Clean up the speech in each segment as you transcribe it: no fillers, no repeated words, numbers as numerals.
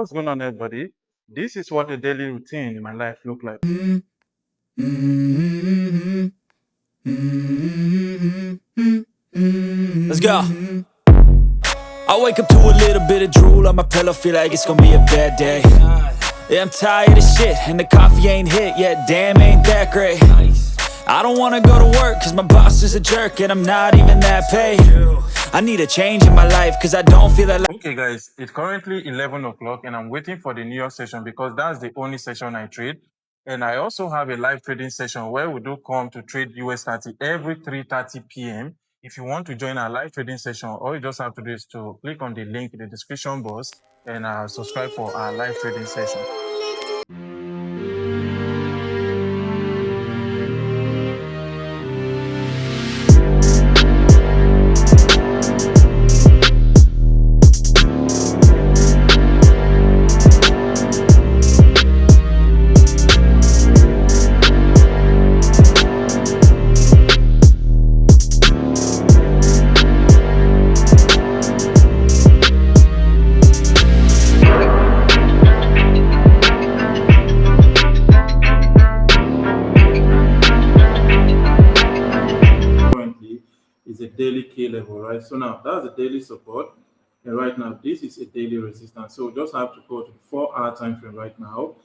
What's going on, everybody? This is what a daily routine in my life look like. Let's go. I wake up to a little bit of drool on my pillow, feel like it's gonna be a bad day. Yeah, I'm tired of shit, and the coffee ain't hit yet, damn, ain't that great. I don't wanna go to work, cause my boss is a jerk, and I'm not even that paid. I need a change in my life, cause I don't feel that. Okay, guys, it's currently 11 o'clock, and I'm waiting for the New York session because that's the only session I trade. And I also have a live trading session where we do come to trade US 30 every 3:30 p.m. If you want to join our live trading session, all you just have to do is to click on the link in the description box and subscribe for our live trading session. Is a daily key level, right? So now that's a daily support, and right now this is a daily resistance. So we just have to go to the 4-hour time frame right now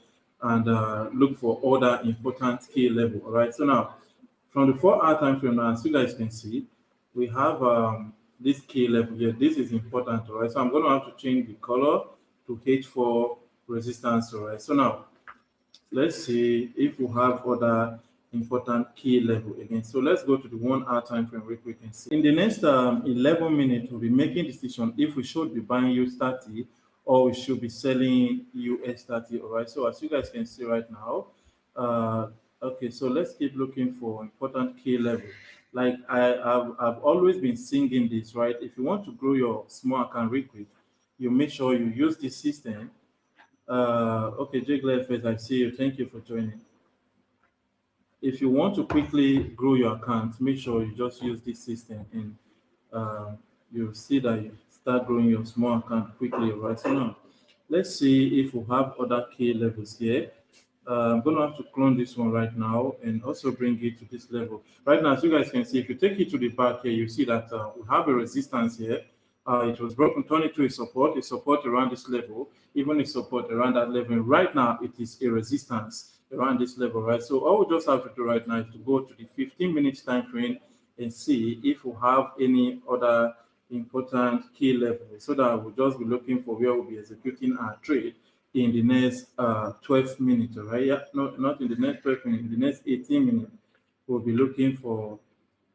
and look for other important key level. All right. So now from the 4-hour time frame now, as you guys can see, we have this key level here. This is important, all right? So I'm going to have to change the color to H4 resistance, all right? So now let's see if we have other important key level again. So let's go to the 1-hour time frame real quick and see. In the next 11 minutes, we'll be making decision if we should be buying US 30 or we should be selling US 30. All right. So as you guys can see right now, okay. So let's keep looking for important key level. Like I've always been singing this, right? If you want to grow your small account real quick, you make sure you use this system. Okay, Jake Lefes, I see you. Thank you for joining. If you want to quickly grow your account, make sure you just use this system and you'll see that you start growing your small account quickly, right? So now, let's see if we have other key levels here. I'm going to have to clone this one right now and also bring it to this level. Right now, as you guys can see, if you take it to the back here, you see that we have a resistance here. It was broken, turn it to a support around this level, even a support around that level. And right now, it is a resistance around this level, right? So all we just have to do right now is to go to the 15-minute time frame and see if we have any other important key level, so that we'll just be looking for where we'll be executing our trade in the next 12 minutes, right? Yeah, no, not in the next 12 minutes, in the next 18 minutes, we'll be looking for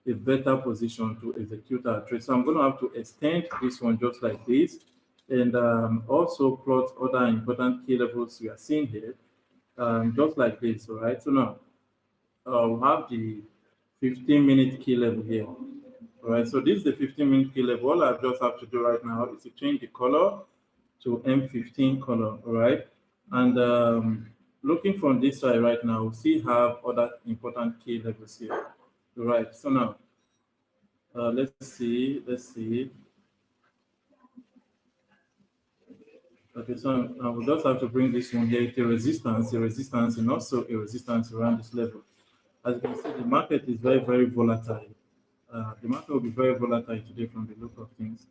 a better position to execute our trade. So I'm going to have to extend this one just like this, and also plot other important key levels we are seeing here, just like this. All right. So now we'll have the 15-minute key level here. All right. So this is the 15-minute key level. All I just have to do right now is to change the color to M15 color. All right. And looking from this side right now, we still have other important key levels here. All right. So now let's see. Okay, so we just have to bring this one here to resistance, and also a resistance around this level. As you can see, the market is very, very volatile. The market will be very volatile today from the look of things.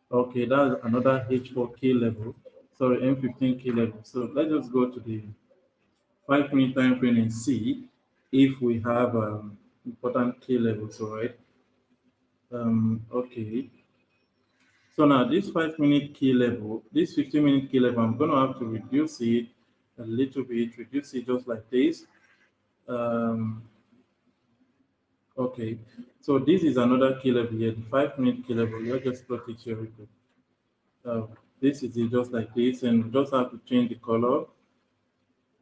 Okay, that's another H4 key level. Sorry, M15 key level. So let's just go to the 5-minute time frame and see if we have important key levels. All right. Okay. So now this 5-minute key level, this 15-minute key level, I'm going to have to reduce it a little bit, reduce it just like this. Okay, so this is another key level here, the 5-minute key level. Let's just plot it here real quick. This is it just like this, and we just have to change the color.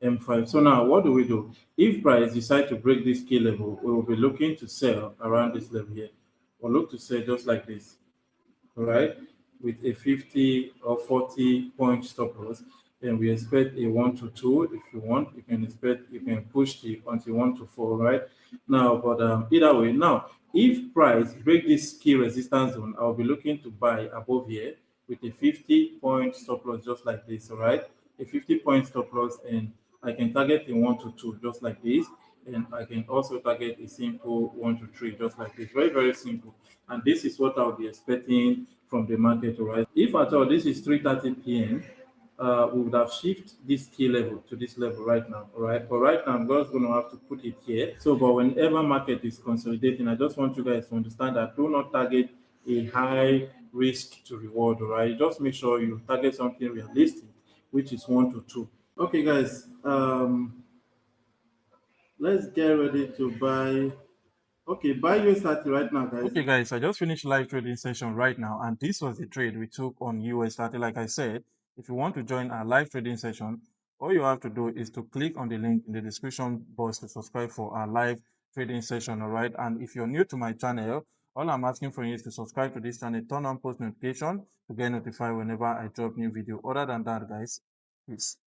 M5. So now what do we do? If price decide to break this key level, we will be looking to sell around this level here. We'll look to sell just like this. All right, with a 50 or 40 point stop loss, and we expect a 1 to 2. If you want, you can push the until 1 to 4, right? Now, but either way, now if price break this key resistance zone, I'll be looking to buy above here with a 50-point stop loss, just like this. All right, a 50-point stop loss, and I can target a 1 to 2, just like this, and I can also target a simple 1 to 3, just like this. Very, very simple. And this is what I'll be expecting from the market. All right, if at all this is 3:30 p.m., we would have shifted this key level to this level right now. All right, but right now I'm just going to have to put it here. So, but whenever market is consolidating, I just want you guys to understand that do not target a high risk to reward. All right, just make sure you target something realistic, which is 1 to 2. Okay, guys, let's get ready to buy. Okay, buy USDT right now, guys. Okay, guys, I just finished live trading session right now, and this was the trade we took on USDT. Like I said, if you want to join our live trading session, all you have to do is to click on the link in the description box to subscribe for our live trading session. All right, and if you're new to my channel, all I'm asking for you is to subscribe to this channel, turn on post notification to get notified whenever I drop new video. Other than that, guys, peace.